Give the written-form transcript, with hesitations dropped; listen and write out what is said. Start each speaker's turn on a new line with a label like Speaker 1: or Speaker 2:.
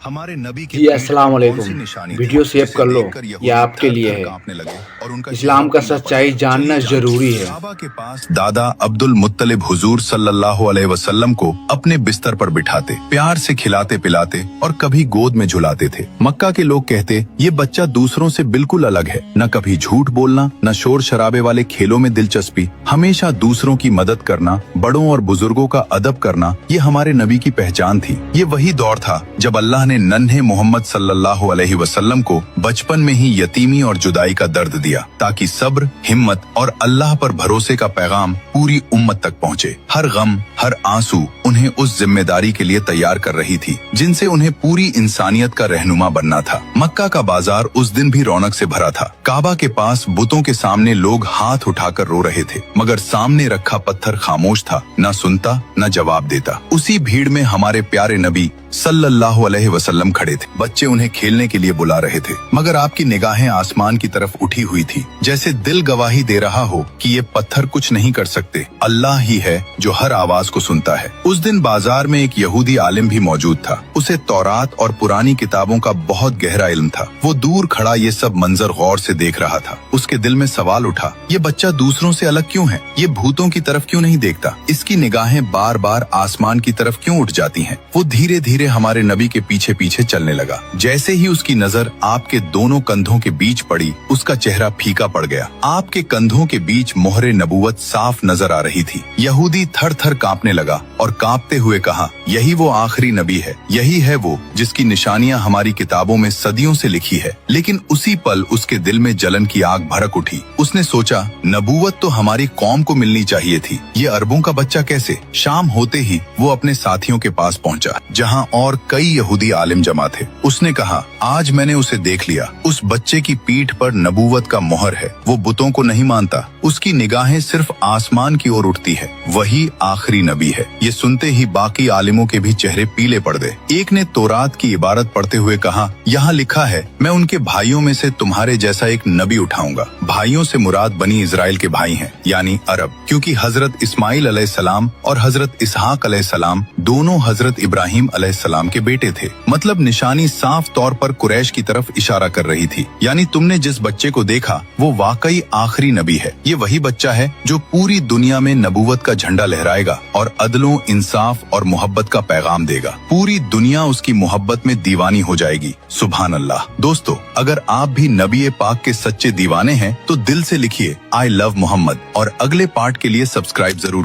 Speaker 1: हमारे नबी की
Speaker 2: जी
Speaker 1: पीठ
Speaker 2: अस्सलाम
Speaker 1: पर कौन सी
Speaker 2: वालेकुम।
Speaker 1: निशानी थी
Speaker 2: वीडियो सेव
Speaker 1: जिसे
Speaker 2: कर लो,
Speaker 1: देखकर
Speaker 2: ये
Speaker 1: यहूदी
Speaker 2: आपके
Speaker 1: थर
Speaker 2: लिए
Speaker 1: थर
Speaker 2: है।
Speaker 1: कांपने लगे और उनका
Speaker 2: इस्लाम का
Speaker 1: चेहरा पीला पड़
Speaker 2: सच्चाई
Speaker 1: गया।
Speaker 2: जानना
Speaker 1: चलिए
Speaker 2: जरूरी है।
Speaker 1: काबा के पास दादा अब्दुल मुत्तलिब हुजूर सल्लल्लाहु अलैहि वसल्लम को अपने बिस्तर पर बिठाते, प्यार से खिलाते पिलाते और कभी गोद में झुलाते थे। मक्का के लोग कहते ये बच्चा दूसरों से बिल्कुल अलग है, न कभी झूठ बोलना, न शोर शराबे वाले खेलों में दिलचस्पी, हमेशा दूसरों की मदद करना, बड़ों और बुजुर्गों का अदब करना, ये हमारे नबी की पहचान थी। ये वही दौर था जब अल्लाह ने नन्हे मोहम्मद सल्लल्लाहु अलैहि वसल्लम को बचपन में ही यतीमी और जुदाई का दर्द दिया, ताकि सब्र, हिम्मत और अल्लाह पर भरोसे का पैगाम पूरी उम्मत तक पहुँचे। हर गम, हर आंसू उन्हें उस जिम्मेदारी के लिए तैयार कर रही थी जिनसे उन्हें पूरी इंसानियत का रहनुमा बनना था। मक्का का बाजार उस दिन भी रौनक से भरा था। काबा के पास बुतों के सामने लोग हाथ उठाकर रो रहे थे, मगर सामने रखा पत्थर खामोश था, न सुनता न जवाब देता। उसी भीड़ में हमारे प्यारे नबी सल्लल्लाहु अलैहि वसल्लम खड़े थे। बच्चे उन्हें खेलने के लिए बुला रहे थे, मगर आपकी निगाहें आसमान की तरफ उठी हुई थी, जैसे दिल गवाही दे रहा हो कि ये पत्थर कुछ नहीं कर सकते, अल्लाह ही है जो हर आवाज को सुनता है। उस दिन बाजार में एक यहूदी आलिम भी मौजूद था। उसे तौरात और पुरानी किताबों का बहुत गहरा इल्म था। वो दूर खड़ा ये सब मंजर गौर से देख रहा था। उसके दिल में सवाल उठा, ये बच्चा दूसरों से अलग क्यों है? ये भूतों की तरफ क्यों नहीं देखता? इसकी निगाहें बार बार आसमान की तरफ क्यों उठ जाती हैं? वो धीरे धीरे हमारे नबी के पीछे पीछे चलने लगा। जैसे ही उसकी नजर आपके दोनों कंधों के बीच पड़ी, उसका चेहरा फीका पड़ गया। आपके कंधों के बीच मोहरे नबूवत साफ नजर आ रही थी। यहूदी थर थर कांपने लगा और कांपते हुए कहा, यही वो आखिरी नबी है, यही है वो जिसकी निशानियां हमारी किताबों में सदियों से लिखी है। लेकिन उसी पल उसके दिल में जलन की आग भड़क उठी। उसने सोचा, नबूवत तो हमारी कौम को मिलनी चाहिए थी, ये अरबों का बच्चा कैसे? शाम होते ही वो अपने साथियों के पास पहुंचा, जहां और कई यहूदी आलिम जमा थे। उसने कहा, आज मैंने उसे देख लिया। उस बच्चे की पीठ पर नबूवत का मोहर है। वो बुतों को नहीं मानता, उसकी निगाहें सिर्फ आसमान की ओर उठती है। वही आखिरी नबी है। ये सुनते ही बाकी आलिमों के भी चेहरे पीले पड़ गए। एक ने तौरात की इबारत पढ़ते हुए कहा, यहाँ लिखा है, मैं उनके भाइयों में से तुम्हारे जैसा एक नबी उठाऊंगा। भाइयों से मुराद बनी इजराइल के भाई हैं, यानी अरब, क्योंकि हजरत इस्माइल अलैहिस्सलाम और हजरत इसहाक अलैहिस्सलाम दोनों हजरत इब्राहिम अलैहिस्सलाम के बेटे थे। मतलब निशानी साफ तौर पर कुरैश की तरफ इशारा कर रही थी, यानी तुमने जिस बच्चे को देखा वो वाकई आखिरी नबी है। ये वही बच्चा है जो पूरी दुनिया में नबूवत का झंडा लहराएगा और अदलों, इंसाफ और मोहब्बत का पैगाम देगा। पूरी दुनिया उसकी मोहब्बत में दीवानी हो जाएगी। सुभान अल्लाह। दोस्तों, अगर आप भी नबी पाक के सच्चे दीवाने हैं तो दिल से लिखिए, आई लव मोहम्मद, और अगले पार्ट के लिए सब्सक्राइब जरूर